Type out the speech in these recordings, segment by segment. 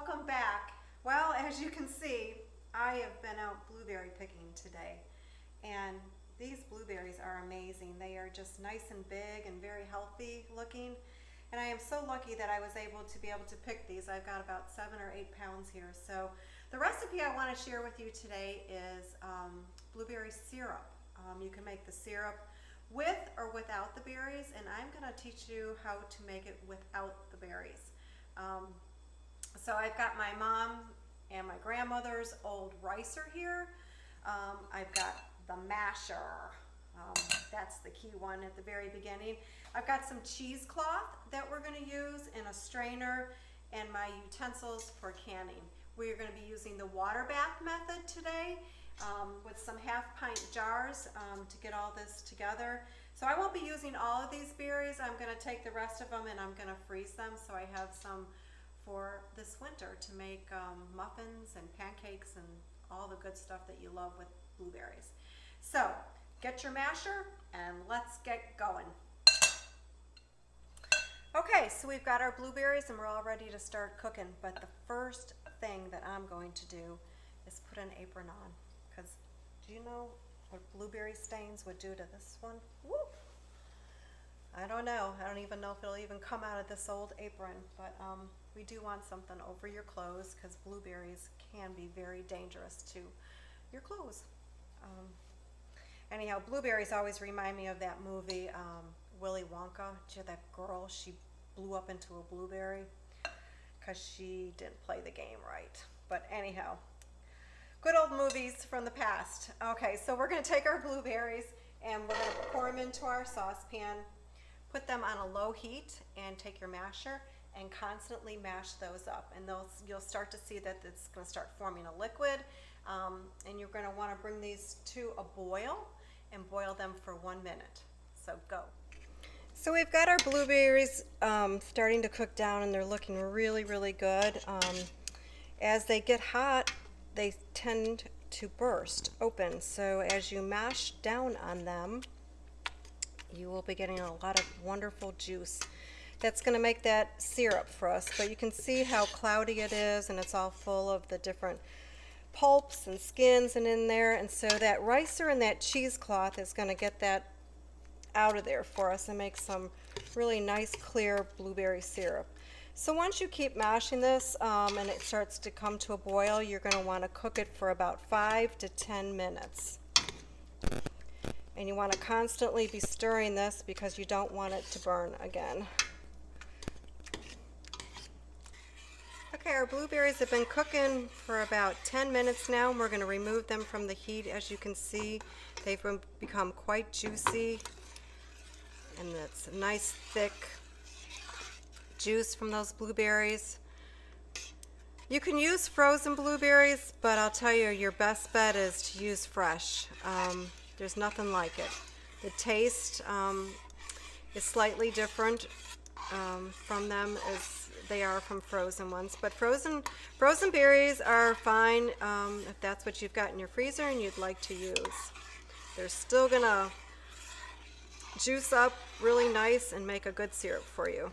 welcome back. Well, as you can see, I have been out blueberry picking today, and these blueberries are amazing. They are just nice and big and very healthy looking, and I am so lucky that I was able to pick these. I've got about 7 or 8 pounds here. So the recipe I want to share with you today is blueberry syrup. You can make the syrup with or without the berries, and I'm going to teach you how to make it without the berries. So I've got my mom and my grandmother's old ricer here. I've got the masher. That's the key one at the very beginning. I've got some cheesecloth that we're going to use and a strainer and my utensils for canning. We're going to be using the water bath method today with some half-pint jars to get all this together. So I won't be using all of these berries. I'm going to take the rest of them and I'm going to freeze them so I have some for this winter to make muffins and pancakes and all the good stuff that you love with blueberries. So get your masher and let's get going. Okay, so we've got our blueberries and we're all ready to start cooking, but the first thing that I'm going to do is put an apron on, because do you know what blueberry stains would do to this one? Whoop. I don't know. I don't even know if it'll even come out of this old apron, but we do want something over your clothes because blueberries can be very dangerous to your clothes. Anyhow, blueberries always remind me of that movie, Willy Wonka. That girl, she blew up into a blueberry because she didn't play the game right. But anyhow, good old movies from the past. Okay, so we're going to take our blueberries and we're going to pour them into our saucepan. Put them on a low heat and take your masher and constantly mash those up. And you'll start to see that it's going to start forming a liquid. And you're going to want to bring these to a boil and boil them for 1 minute. So go. So we've got our blueberries starting to cook down and they're looking really, really good. As they get hot, they tend to burst open. So as you mash down on them, you will be getting a lot of wonderful juice. That's going to make that syrup for us, but you can see how cloudy it is and it's all full of the different pulps and skins and in there, and so that ricer and that cheesecloth is going to get that out of there for us and make some really nice clear blueberry syrup. So once you keep mashing this and it starts to come to a boil, you're going to want to cook it for about 5 to 10 minutes. And you want to constantly be stirring this because you don't want it to burn again. Okay, our blueberries have been cooking for about 10 minutes now, and we're going to remove them from the heat. As you can see, they've become quite juicy, and it's a nice thick juice from those blueberries. You can use frozen blueberries, but I'll tell you, your best bet is to use fresh. There's nothing like it. The taste is slightly different from them as they are from frozen ones, but frozen berries are fine if that's what you've got in your freezer and you'd like to use. They're still gonna juice up really nice and make a good syrup for you.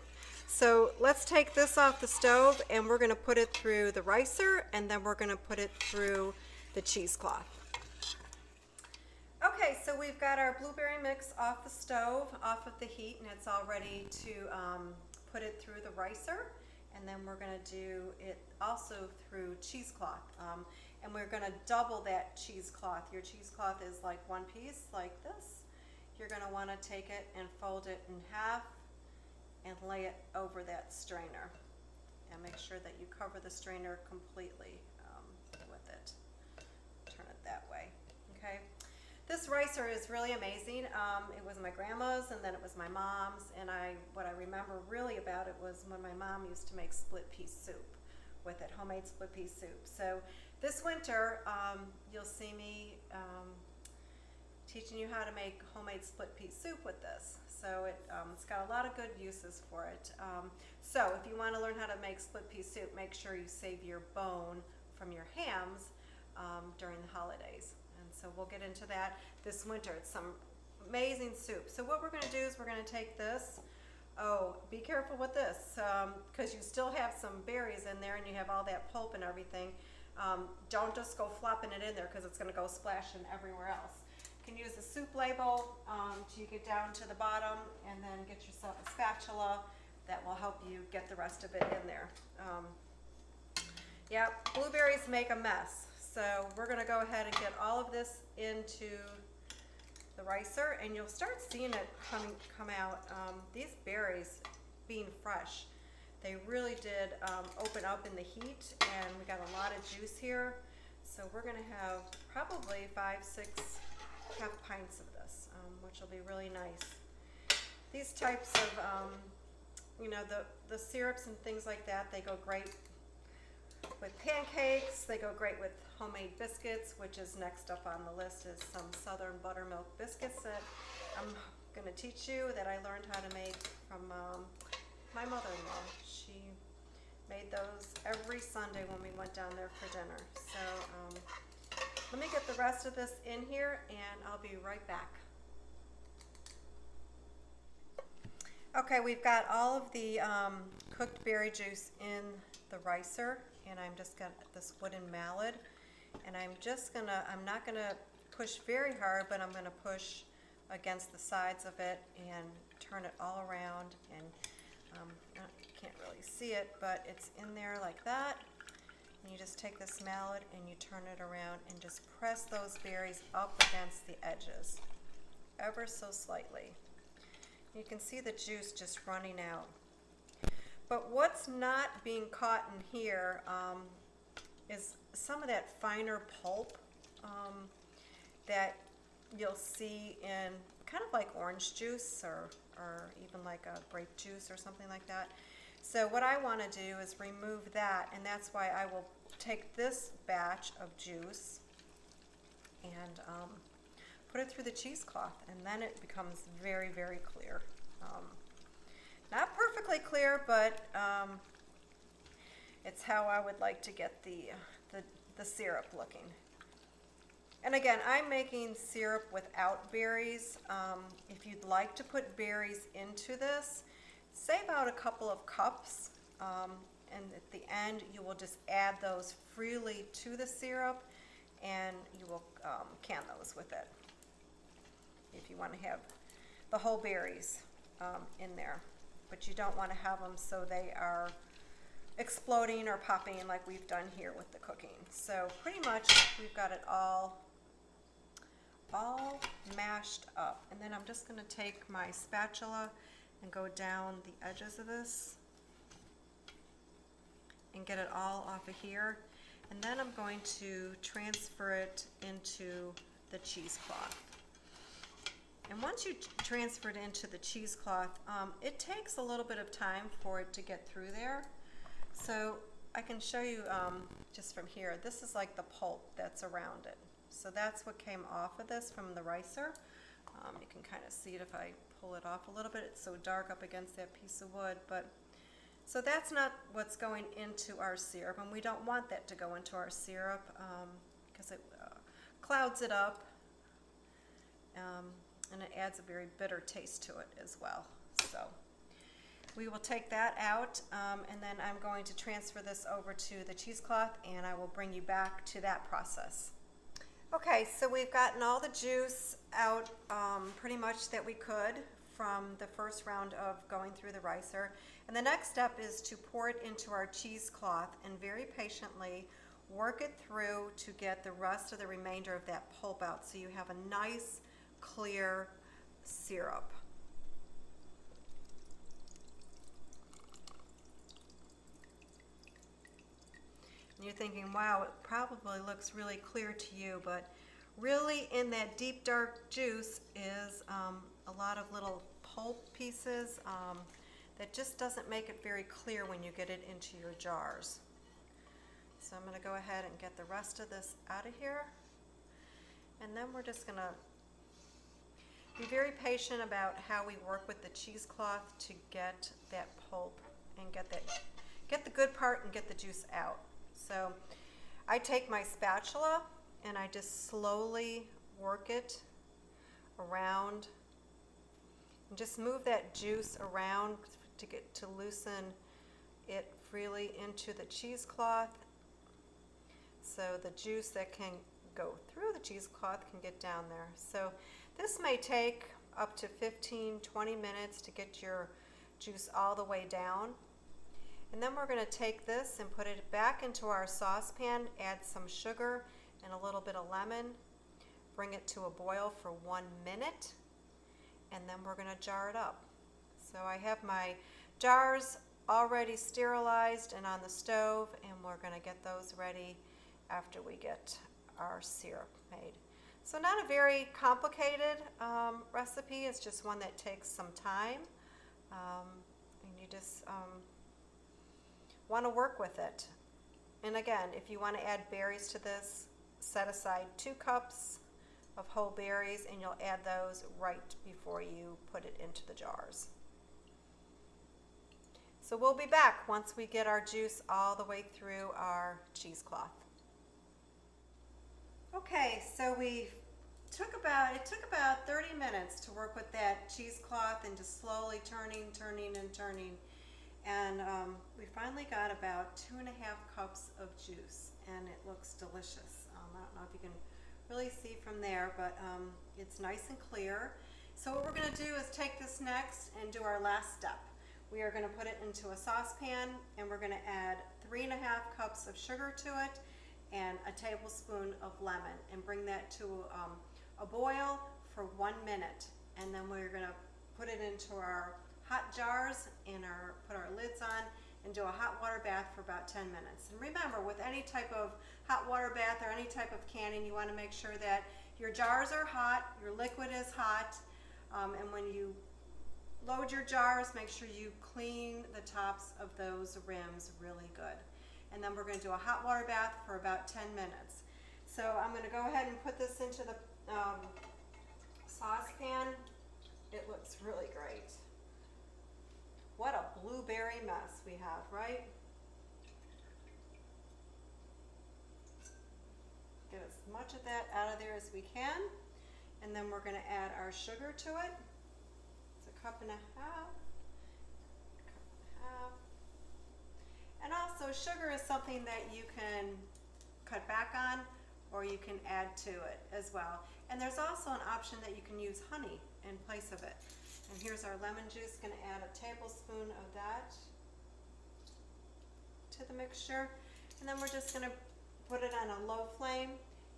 So let's take this off the stove and we're gonna put it through the ricer and then we're gonna put it through the cheesecloth. Okay, so we've got our blueberry mix off the stove, off of the heat, and it's all ready to put it through the ricer. And then we're going to do it also through cheesecloth. And we're going to double that cheesecloth. Your cheesecloth is like one piece, like this. You're going to want to take it and fold it in half and lay it over that strainer. And make sure that you cover the strainer completely with it. Turn it that way, okay? This ricer is really amazing. It was my grandma's and then it was my mom's, and what I remember really about it was when my mom used to make split pea soup with it, homemade split pea soup. So this winter you'll see me teaching you how to make homemade split pea soup with this. So it's got a lot of good uses for it. So if you want to learn how to make split pea soup, make sure you save your bone from your hams during the holidays. So we'll get into that this winter. It's some amazing soup. So what we're going to do is we're going to take this Oh, be careful with this, because you still have some berries in there and you have all that pulp and everything. Don't just go flopping it in there because it's going to go splashing everywhere else. You can use the soup label to get down to the bottom, and then get yourself a spatula that will help you get the rest of it in there. Yeah, blueberries make a mess. So we're going to go ahead and get all of this into the ricer, and you'll start seeing it come out. These berries, being fresh, they really did open up in the heat, and we got a lot of juice here. So we're going to have probably 5-6 half pints of this, which will be really nice. These types of, you know, the syrups and things like that, they go great with pancakes. They go great with homemade biscuits, which is next up on the list, is some Southern buttermilk biscuits that I'm going to teach you, that I learned how to make from my mother-in-law. She made those every Sunday when we went down there for dinner. So let me get the rest of this in here and I'll be right back. Okay, we've got all of the cooked berry juice in the ricer, and I'm just got this wooden mallet, and I'm not gonna push very hard, but I'm gonna push against the sides of it and turn it all around. And you can't really see it, but it's in there like that. And you just take this mallet and you turn it around and just press those berries up against the edges, ever so slightly. You can see the juice just running out. But what's not being caught in here is some of that finer pulp that you'll see in kind of like orange juice or even like a grape juice or something like that. So what I want to do is remove that, and that's why I will take this batch of juice and put it through the cheesecloth, and then it becomes very, very clear. Not perfectly clear, but it's how I would like to get the syrup looking. And again, I'm making syrup without berries. If you'd like to put berries into this, save out a couple of cups, and at the end you will just add those freely to the syrup, and you will can those with it if you want to have the whole berries in there. But you don't want to have them so they are exploding or popping like we've done here with the cooking. So pretty much we've got it all mashed up, and then I'm just going to take my spatula and go down the edges of this and get it all off of here, and then I'm going to transfer it into the cheesecloth. And once you transfer it into the cheesecloth, it takes a little bit of time for it to get through there. So I can show you just from here. This is like the pulp that's around it. So that's what came off of this from the ricer. You can kind of see it if I pull it off a little bit. It's so dark up against that piece of wood. But so that's not what's going into our syrup, and we don't want that to go into our syrup because it clouds it up. And it adds a very bitter taste to it as well. So we will take that out, and then I'm going to transfer this over to the cheesecloth, and I will bring you back to that process. Okay, so we've gotten all the juice out pretty much that we could from the first round of going through the ricer. And the next step is to pour it into our cheesecloth and very patiently work it through to get the rest of the remainder of that pulp out, so you have a nice clear syrup. And you're thinking, wow, it probably looks really clear to you, but really in that deep dark juice is a lot of little pulp pieces that just doesn't make it very clear when you get it into your jars. So I'm going to go ahead and get the rest of this out of here, and then we're just going to be very patient about how we work with the cheesecloth to get that pulp and get the good part and get the juice out. So I take my spatula and I just slowly work it around. And just move that juice around to loosen it freely into the cheesecloth, so the juice that can go through the cheesecloth can get down there. So this may take up to 15-20 minutes to get your juice all the way down. And then we're going to take this and put it back into our saucepan, add some sugar and a little bit of lemon, bring it to a boil for 1 minute, and then we're going to jar it up. So I have my jars already sterilized and on the stove, and we're going to get those ready after we get our syrup made. So not a very complicated recipe, it's just one that takes some time, and you just want to work with it. And again, if you want to add berries to this, set aside 2 cups of whole berries, and you'll add those right before you put it into the jars. So we'll be back once we get our juice all the way through our cheesecloth. Okay, so it took about 30 minutes to work with that cheesecloth and just slowly turning. And we finally got about 2.5 cups of juice, and it looks delicious. I don't know if you can really see from there, but it's nice and clear. So what we're going to do is take this next and do our last step. We are going to put it into a saucepan, and we're going to add 3.5 cups of sugar to it and a tablespoon of lemon, and bring that to a boil for 1 minute. And then we're going to put it into our hot jars and put our lids on and do a hot water bath for about 10 minutes. And remember, with any type of hot water bath or any type of canning, you want to make sure that your jars are hot, your liquid is hot, and when you load your jars, make sure you clean the tops of those rims really good. And then we're going to do a hot water bath for about 10 minutes. So I'm going to go ahead and put this into the saucepan. It looks really great. What a blueberry mess we have, right? Get as much of that out of there as we can. And then we're going to add our sugar to it. It's 1.5 cups. And also, sugar is something that you can cut back on, or you can add to it as well. And there's also an option that you can use honey in place of it. And here's our lemon juice. Going to add a tablespoon of that to the mixture. And then we're just going to put it on a low flame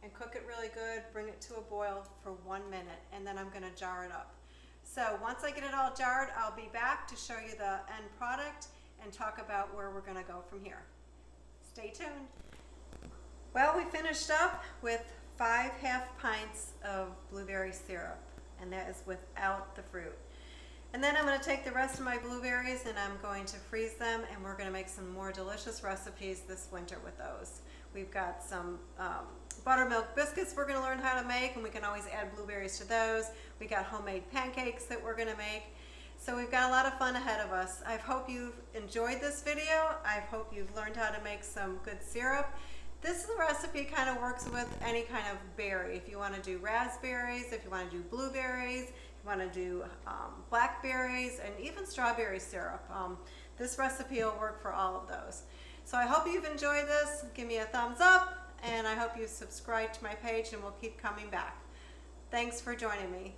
and cook it really good. Bring it to a boil for 1 minute, and then I'm going to jar it up. So once I get it all jarred, I'll be back to show you the end product and talk about where we're going to go from here. Stay tuned. Well, we finished up with 5 half pints of blueberry syrup, and that is without the fruit. And then I'm going to take the rest of my blueberries and I'm going to freeze them, and we're going to make some more delicious recipes this winter with those. We've got some buttermilk biscuits we're going to learn how to make, and we can always add blueberries to those. We got homemade pancakes that we're going to make. So we've got a lot of fun ahead of us. I hope you've enjoyed this video. I hope you've learned how to make some good syrup. This recipe kind of works with any kind of berry. If you want to do raspberries, if you want to do blueberries, if you want to do blackberries, and even strawberry syrup. This recipe will work for all of those. So I hope you've enjoyed this. Give me a thumbs up, and I hope you subscribe to my page, and we'll keep coming back. Thanks for joining me.